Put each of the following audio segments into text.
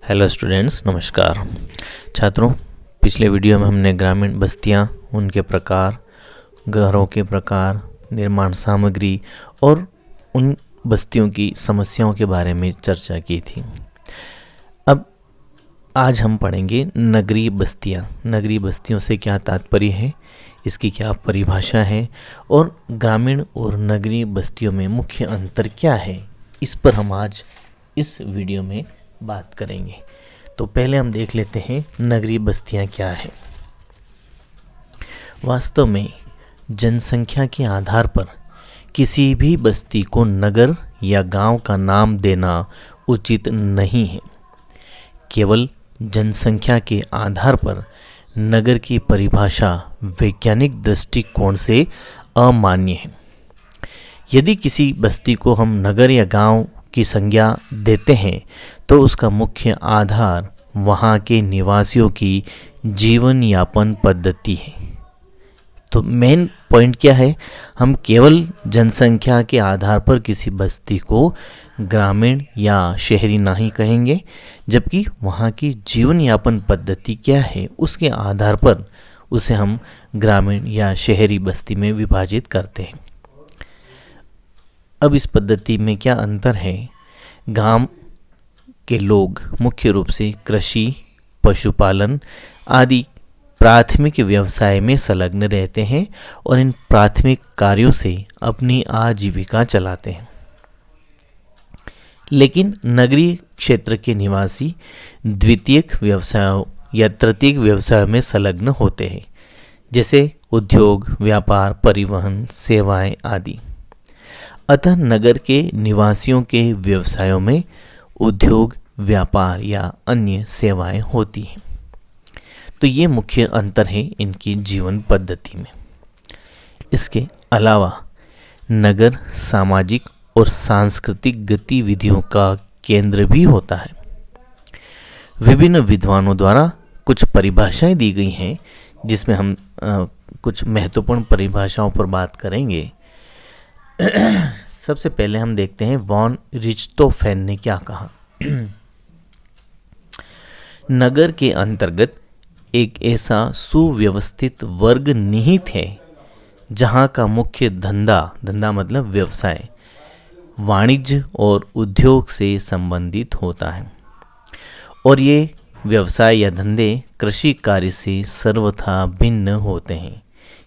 Hello students, नमस्कार। छात्रों, पिछले वीडियो में हमने ग्रामीण बस्तियां, उनके प्रकार, घरों के प्रकार, निर्माण सामग्री और उन बस्तियों की समस्याओं के बारे में चर्चा की थी। अब आज हम पढ़ेंगे नगरीय बस्तियां। नगरीय बस्तियों से क्या तात्पर्य है, इसकी क्या परिभाषा है और ग्रामीण और नगरीय बस्तियों में मुख्य अंतर क्या है, इस पर हम आज इस वीडियो में बात करेंगे। तो पहले हम देख लेते हैं नगरीय बस्तियां क्या है। वास्तव में जनसंख्या के आधार पर किसी भी बस्ती को नगर या गांव का नाम देना उचित नहीं है। केवल जनसंख्या के आधार पर नगर की परिभाषा वैज्ञानिक दृष्टिकोण से अमान्य है। यदि किसी बस्ती को हम नगर या गांव की संज्ञा देते हैं तो उसका मुख्य आधार वहाँ के निवासियों की जीवन यापन पद्धति है। तो मेन पॉइंट क्या है, हम केवल जनसंख्या के आधार पर किसी बस्ती को ग्रामीण या शहरी नहीं कहेंगे, जबकि वहाँ की जीवन यापन पद्धति क्या है उसके आधार पर उसे हम ग्रामीण या शहरी बस्ती में विभाजित करते हैं। अब इस पद्धति में क्या अंतर है, गांव के लोग मुख्य रूप से कृषि, पशुपालन आदि प्राथमिक व्यवसाय में संलग्न रहते हैं और इन प्राथमिक कार्यों से अपनी आजीविका चलाते हैं। लेकिन नगरीय क्षेत्र के निवासी द्वितीयक व्यवसायों या तृतीयक व्यवसायों में संलग्न होते हैं, जैसे उद्योग, व्यापार, परिवहन, सेवाएं आदि। अतः नगर के निवासियों के व्यवसायों में उद्योग, व्यापार या अन्य सेवाएं होती हैं। तो ये मुख्य अंतर है इनकी जीवन पद्धति में। इसके अलावा नगर सामाजिक और सांस्कृतिक गतिविधियों का केंद्र भी होता है। विभिन्न विद्वानों द्वारा कुछ परिभाषाएं दी गई हैं, जिसमें हम कुछ महत्वपूर्ण परिभाषाओं पर बात करेंगे। सबसे पहले हम देखते हैं वॉन रिच्टोफेन ने क्या कहा। नगर के अंतर्गत एक ऐसा सुव्यवस्थित वर्ग निहित है जहां का मुख्य धंधा मतलब व्यवसाय, वाणिज्य और उद्योग से संबंधित होता है, और ये व्यवसाय या धंधे कृषि कार्य से सर्वथा भिन्न होते हैं।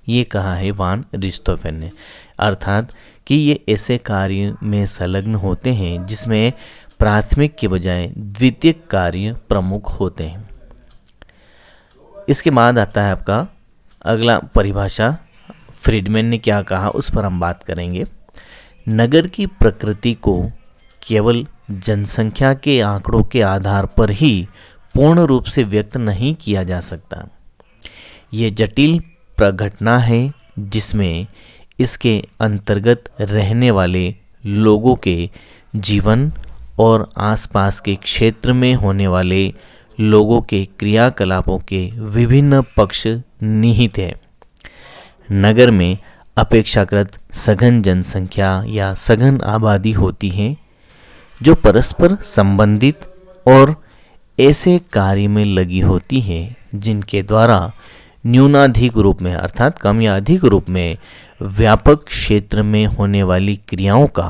ये कहा है वॉन रिच्टोफेन ने, अर्थात कि ये ऐसे कार्य में संलग्न होते हैं जिसमें प्राथमिक के बजाय द्वितीयक कार्य प्रमुख होते हैं। इसके बाद आता है आपका अगला परिभाषा, फ्रीडमैन ने क्या कहा उस पर हम बात करेंगे। नगर की प्रकृति को केवल जनसंख्या के आंकड़ों के आधार पर ही पूर्ण रूप से व्यक्त नहीं किया जा सकता। ये जटिल प्रघटना है जिसमें इसके अंतर्गत रहने वाले लोगों के जीवन और आसपास के क्षेत्र में होने वाले लोगों के क्रियाकलापों के विभिन्न पक्ष निहित है। नगर में अपेक्षाकृत सघन जनसंख्या या सघन आबादी होती है जो परस्पर संबंधित और ऐसे कार्य में लगी होती है जिनके द्वारा न्यूनाधिक रूप में अर्थात कम या अधिक रूप में व्यापक क्षेत्र में होने वाली क्रियाओं का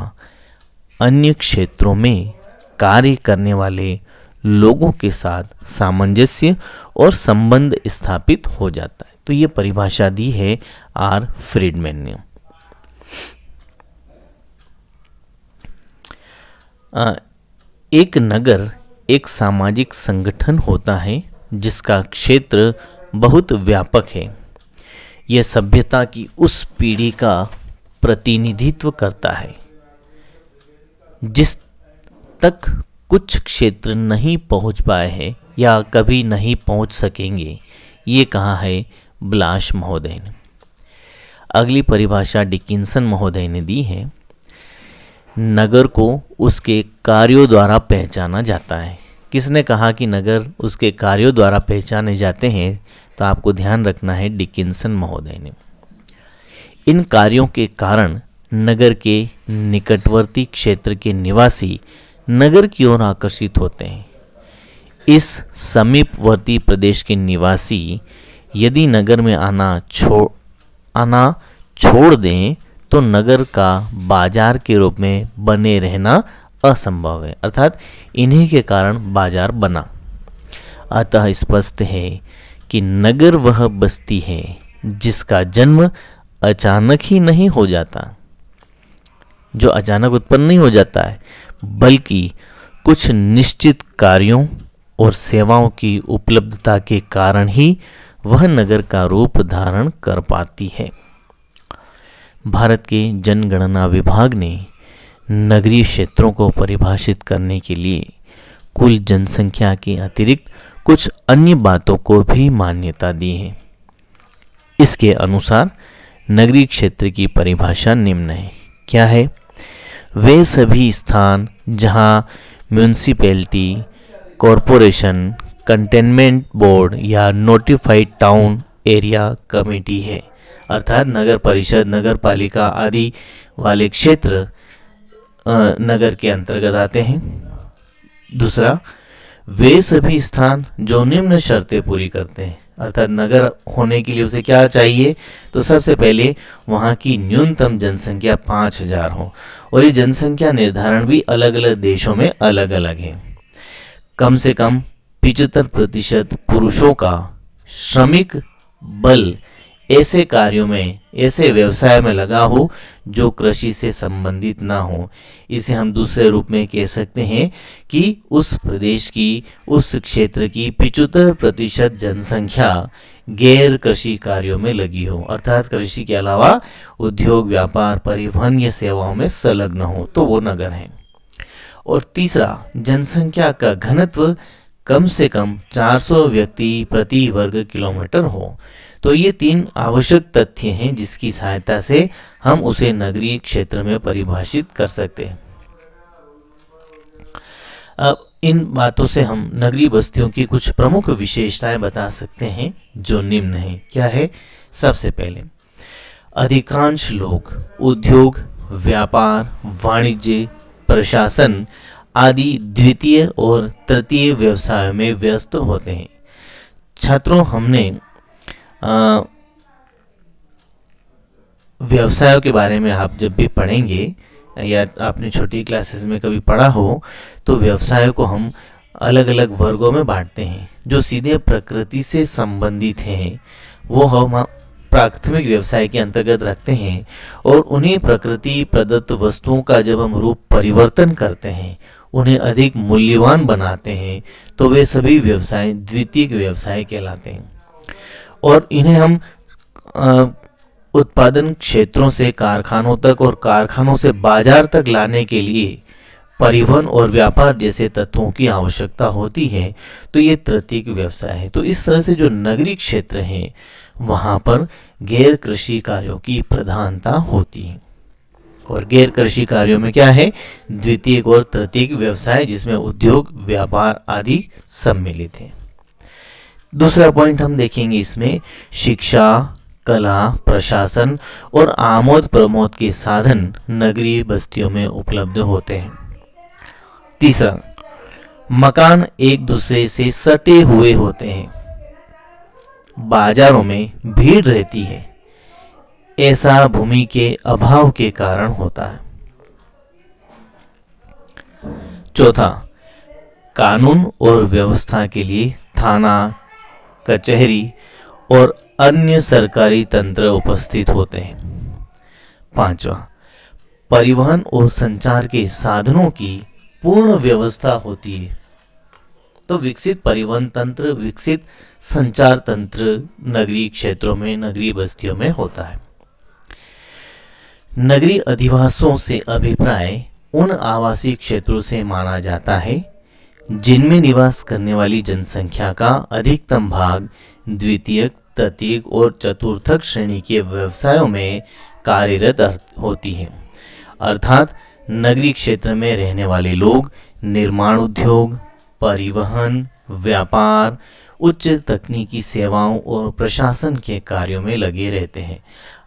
अन्य क्षेत्रों में कार्य करने वाले लोगों के साथ सामंजस्य और संबंध स्थापित हो जाता है। तो ये परिभाषा दी है आर फ्रीडमैन ने। एक नगर एक सामाजिक संगठन होता है जिसका क्षेत्र बहुत व्यापक है। यह सभ्यता की उस पीढ़ी का प्रतिनिधित्व करता है जिस तक कुछ क्षेत्र नहीं पहुंच पाए हैं या कभी नहीं पहुंच सकेंगे। ये कहा है ब्लाश महोदय ने। अगली परिभाषा डिकिंसन महोदय ने दी है। नगर को उसके कार्यों द्वारा पहचाना जाता है। किसने कहा कि नगर उसके कार्यों द्वारा पहचाने जाते हैं, तो आपको ध्यान रखना है डिकिंसन महोदय ने। इन कार्यों के कारण नगर के निकटवर्ती क्षेत्र के निवासी नगर की ओर आकर्षित होते हैं। इस समीपवर्ती प्रदेश के निवासी यदि नगर में आना छोड़ दें तो नगर का बाजार के रूप में बने रहना असंभव है, अर्थात इन्हीं के कारण बाजार बना। अतः स्पष्ट है कि नगर वह बस्ती है जिसका जन्म अचानक ही नहीं हो जाता, जो अचानक उत्पन्न नहीं हो जाता है, बल्कि कुछ निश्चित कार्यों और सेवाओं की उपलब्धता के कारण ही वह नगर का रूप धारण कर पाती है। भारत के जनगणना विभाग ने नगरीय क्षेत्रों को परिभाषित करने के लिए कुल जनसंख्या के अतिरिक्त कुछ अन्य बातों को भी मान्यता दी है। इसके अनुसार नगरीय क्षेत्र की परिभाषा निम्न है। क्या है? वे सभी स्थान जहां म्यूनिसिपैलिटी, कॉरपोरेशन, कंटेनमेंट बोर्ड या नोटिफाइड टाउन एरिया कमेटी है, अर्थात नगर परिषद, नगर पालिका आदि वाले क्षेत्र नगर के अंतर्गत आते हैं। दूसरा, वे सभी स्थान जो निम्न शर्तें पूरी करते हैं, अर्थात नगर होने के लिए उसे क्या चाहिए? तो सबसे पहले वहाँ की न्यूनतम जनसंख्या 5000 हो, और ये जनसंख्या निर्धारण भी अलग अलग देशों में अलग अलग है। कम से कम 75% पुरुषों का श्रमिक बल ऐसे कार्यों में, ऐसे व्यवसाय में लगा हो जो कृषि से संबंधित ना हो। इसे हम दूसरे रूप में कह सकते हैं कि उस प्रदेश की, उस क्षेत्र की 75% जनसंख्या गैर कृषि कार्यों में लगी हो, अर्थात कृषि के अलावा उद्योग, व्यापार, परिवहन या सेवाओं में संलग्न हो, तो वो नगर है। और तीसरा, जनसंख्या का घनत्व कम से कम 400 व्यक्ति प्रति वर्ग किलोमीटर हो। तो ये 3 आवश्यक तथ्य हैं जिसकी सहायता से हम उसे नगरीय क्षेत्र में परिभाषित कर सकते हैं। अब इन बातों से हम नगरीय बस्तियों की कुछ प्रमुख विशेषताएं बता सकते हैं जो निम्न है। क्या है? सबसे पहले, अधिकांश लोग उद्योग, व्यापार, वाणिज्य, प्रशासन आदि द्वितीय और तृतीय व्यवसायों में व्यस्त होते हैं। छात्रों, हमने व्यवसायों के बारे में आप जब भी पढ़ेंगे या आपने छोटी क्लासेस में कभी पढ़ा हो, तो व्यवसायों को हम अलग अलग वर्गों में बांटते हैं। जो सीधे प्रकृति से संबंधित हैं वो हम प्राथमिक व्यवसाय के अंतर्गत रखते हैं, और उन्हीं प्रकृति प्रदत्त वस्तुओं का जब हम रूप परिवर्तन करते हैं, उन्हें अधिक मूल्यवान बनाते हैं, तो वे सभी व्यवसाय द्वितीयक व्यवसाय कहलाते हैं। और इन्हें हम उत्पादन क्षेत्रों से कारखानों तक और कारखानों से बाजार तक लाने के लिए परिवहन और व्यापार जैसे तत्वों की आवश्यकता होती है, तो ये तृतीयक व्यवसाय है। तो इस तरह से जो नगरीय क्षेत्र है वहाँ पर गैर कृषि कार्यों की प्रधानता होती है। और गैर कृषि कार्यों में क्या है? द्वितीयक और तृतीयक व्यवसाय, जिसमें उद्योग, व्यापार आदि सम्मिलित है। दूसरा पॉइंट हम देखेंगे इसमें, शिक्षा, कला, प्रशासन और आमोद प्रमोद के साधन नगरीय बस्तियों में उपलब्ध होते हैं। तीसरा, मकान एक दूसरे से सटे हुए होते हैं। बाजारों में भीड़ रहती है, ऐसा भूमि के अभाव के कारण होता है। चौथा, कानून और व्यवस्था के लिए थाना, कचहरी और अन्य सरकारी तंत्र उपस्थित होते हैं। पांचवा, परिवहन और संचार के साधनों की पूर्ण व्यवस्था होती है। तो विकसित परिवहन तंत्र, विकसित संचार तंत्र नगरीय क्षेत्रों में, नगरीय बस्तियों में होता है। नगरीय अधिवासों से अभिप्राय उन आवासीय क्षेत्रों से माना जाता है जिनमें निवास करने वाली जनसंख्या का अधिकतम भाग द्वितीयक, तृतीयक और चतुर्थक श्रेणी के व्यवसायों में कार्यरत होती है। अर्थात नगरीय क्षेत्र में रहने वाले लोग निर्माण उद्योग, परिवहन, व्यापार, उच्च तकनीकी सेवाओं और प्रशासन के कार्यों में लगे रहते हैं,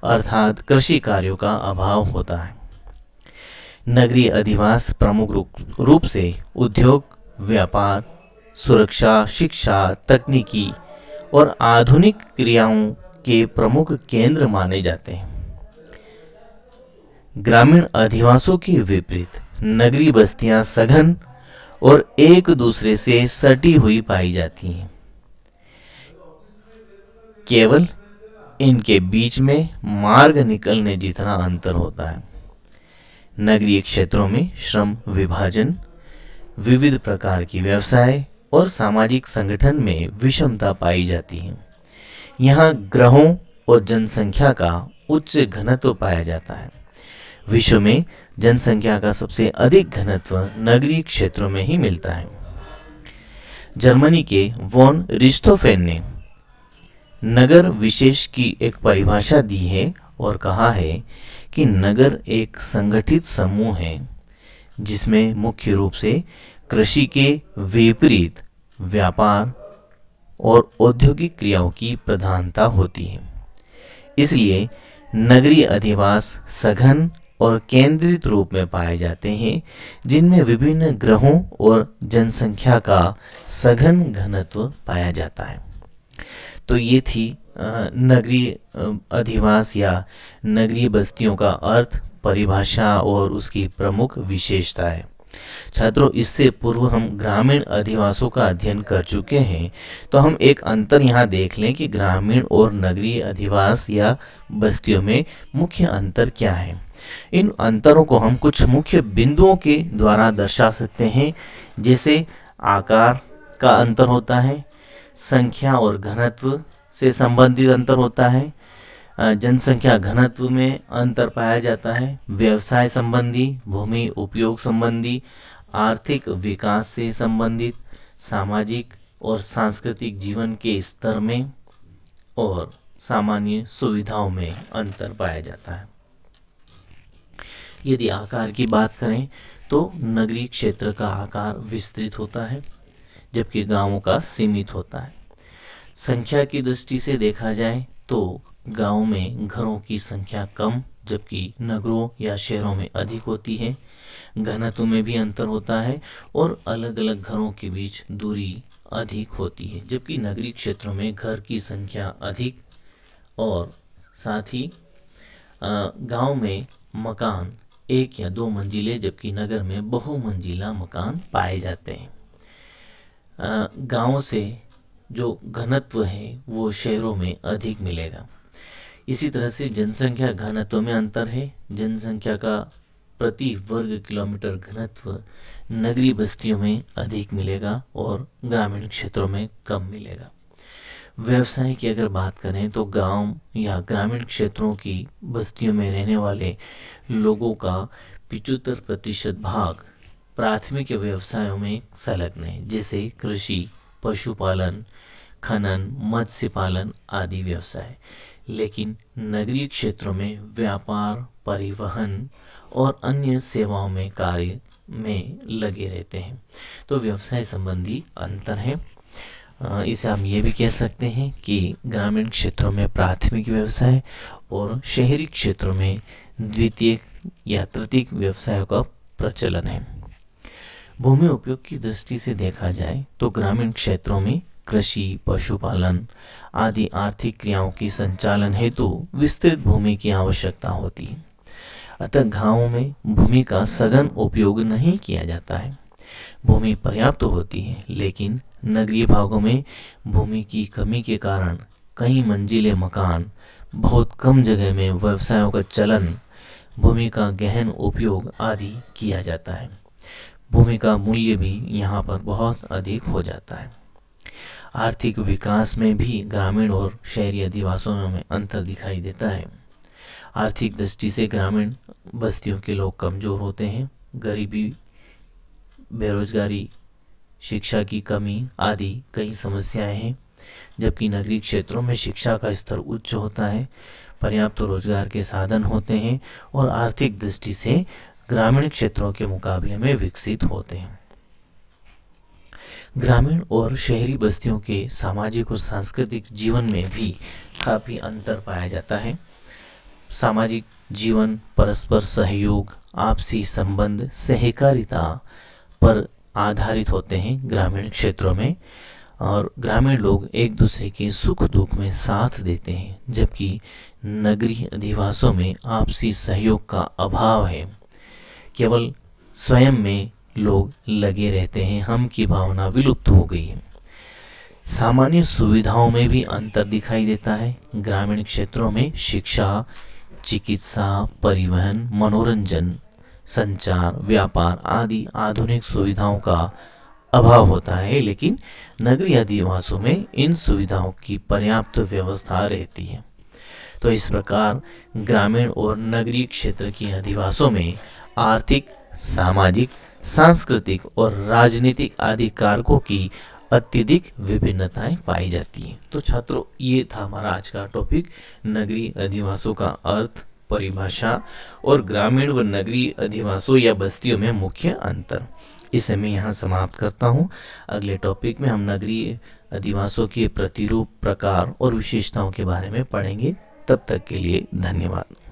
अर्थात कृषि कार्यों का अभाव होता है। नगरीय अधिवास प्रमुख रूप से उद्योग, व्यापार, सुरक्षा, शिक्षा, तकनीकी और आधुनिक क्रियाओं के प्रमुख केंद्र माने जाते हैं। ग्रामीण अधिवासों के विपरीत नगरीय बस्तियां सघन और एक दूसरे से सटी हुई पाई जाती हैं। केवल इनके बीच में मार्ग निकलने जितना अंतर होता है। नगरीय क्षेत्रों में श्रम विभाजन, विविध प्रकार की व्यवसाय और सामाजिक संगठन में विषमता पाई जाती है। यहाँ ग्रहों और जनसंख्या का उच्च घनत्व पाया जाता है। विश्व में जनसंख्या का सबसे अधिक घनत्व नगरीय क्षेत्रों में ही मिलता है। जर्मनी के वॉन रिश्तोफेन ने नगर विशेष की एक परिभाषा दी है और कहा है कि नगर एक संगठित समूह है जिसमें मुख्य रूप से कृषि के विपरीत व्यापार और औद्योगिक क्रियाओं की प्रधानता होती है। इसलिए नगरीय अधिवास सघन और केंद्रित रूप में पाए जाते हैं, जिनमें विभिन्न ग्रहों और जनसंख्या का सघन घनत्व पाया जाता है। तो ये थी नगरीय अधिवास या नगरीय बस्तियों का अर्थ, परिभाषा और उसकी प्रमुख विशेषताएं। छात्रों, इससे पूर्व हम ग्रामीण अधिवासों का अध्ययन कर चुके हैं, तो हम एक अंतर यहाँ देख लें कि ग्रामीण और नगरीय अधिवास या बस्तियों में मुख्य अंतर क्या है। इन अंतरों को हम कुछ मुख्य बिंदुओं के द्वारा दर्शा सकते हैं, जैसे आकार का अंतर होता है, संख्या और घनत्व से संबंधित अंतर होता है, जनसंख्या घनत्व में अंतर पाया जाता है, व्यवसाय संबंधी, भूमि उपयोग संबंधी, आर्थिक विकास से संबंधित, सामाजिक और सांस्कृतिक जीवन के स्तर में और सामान्य सुविधाओं में अंतर पाया जाता है। यदि आकार की बात करें तो नगरीय क्षेत्र का आकार विस्तृत होता है जबकि गांवों का सीमित होता है। संख्या की दृष्टि से देखा जाए तो गांव में घरों की संख्या कम जबकि नगरों या शहरों में अधिक होती है। घनत्व में भी अंतर होता है और अलग अलग घरों के बीच दूरी अधिक होती है, जबकि नगरीय क्षेत्रों में घर की संख्या अधिक और साथ ही गांव में मकान एक या दो मंजिले जबकि नगर में बहुमंजिला मकान पाए जाते हैं। गांव से जो घनत्व है वो शहरों में अधिक मिलेगा। इसी तरह से जनसंख्या घनत्व में अंतर है। जनसंख्या का प्रति वर्ग किलोमीटर घनत्व नगरीय बस्तियों में अधिक मिलेगा और ग्रामीण क्षेत्रों में कम मिलेगा। व्यवसाय की अगर बात करें तो गांव या ग्रामीण क्षेत्रों की बस्तियों में रहने वाले लोगों का 75% भाग प्राथमिक व्यवसायों में संलग्न है, जैसे कृषि, पशुपालन, खनन, मत्स्य पालन आदि व्यवसाय। लेकिन नगरीय क्षेत्रों में व्यापार, परिवहन और अन्य सेवाओं में कार्य में लगे रहते हैं। तो व्यवसाय संबंधी अंतर है। इसे हम ये भी कह सकते हैं कि ग्रामीण क्षेत्रों में प्राथमिक व्यवसाय और शहरी क्षेत्रों में द्वितीयक या तृतीयक व्यवसायों का प्रचलन है। भूमि उपयोग की दृष्टि से देखा जाए तो ग्रामीण क्षेत्रों में कृषि, पशुपालन आदि आर्थिक क्रियाओं की संचालन हेतु विस्तृत भूमि की आवश्यकता होती है। अतः गांवों में भूमि का सघन उपयोग नहीं किया जाता है। भूमि पर्याप्त होती है, लेकिन नगरीय भागों में भूमि की कमी के कारण कई मंजिले मकान, बहुत कम जगह में व्यवसायों का चलन, भूमि का गहन उपयोग आदि किया जाता है। भूमि का मूल्य भी यहाँ पर बहुत अधिक हो जाता है। आर्थिक विकास में भी ग्रामीण और शहरी अधिवासों में अंतर दिखाई देता है। आर्थिक दृष्टि से ग्रामीण बस्तियों के लोग कमजोर होते हैं। गरीबी, बेरोजगारी, शिक्षा की कमी आदि कई समस्याएं हैं, जबकि नगरीय क्षेत्रों में शिक्षा का स्तर उच्च होता है, पर्याप्त रोजगार के साधन होते हैं और आर्थिक दृष्टि से ग्रामीण क्षेत्रों के मुकाबले में विकसित होते हैं। ग्रामीण और शहरी बस्तियों के सामाजिक और सांस्कृतिक जीवन में भी काफ़ी अंतर पाया जाता है। सामाजिक जीवन परस्पर सहयोग, आपसी संबंध, सहकारिता पर आधारित होते हैं ग्रामीण क्षेत्रों में, और ग्रामीण लोग एक दूसरे के सुख दुख में साथ देते हैं, जबकि नगरीय अधिवासों में आपसी सहयोग का अभाव है। केवल स्वयं में लोग लगे रहते हैं, हम की भावना विलुप्त हो गई है। सामान्य सुविधाओं में भी अंतर दिखाई देता है। ग्रामीण क्षेत्रों में शिक्षा, चिकित्सा, परिवहन, मनोरंजन, संचार, व्यापार आदि आधुनिक सुविधाओं का अभाव होता है, लेकिन नगरीय अधिवासों में इन सुविधाओं की पर्याप्त व्यवस्था रहती है। तो इस प्रकार ग्रामीण और नगरीय क्षेत्र के अधिवासों में आर्थिक, सामाजिक, सांस्कृतिक और राजनीतिक आदि कारकों की अत्यधिक विभिन्नताएं पाई जाती हैं। तो छात्रों, ये था हमारा आज का टॉपिक, नगरीय अधिवासों का अर्थ, परिभाषा और ग्रामीण व नगरीय अधिवासों या बस्तियों में मुख्य अंतर। इसे मैं यहाँ समाप्त करता हूँ। अगले टॉपिक में हम नगरीय अधिवासों के प्रतिरूप, प्रकार और विशेषताओं के बारे में पढ़ेंगे। तब तक के लिए धन्यवाद।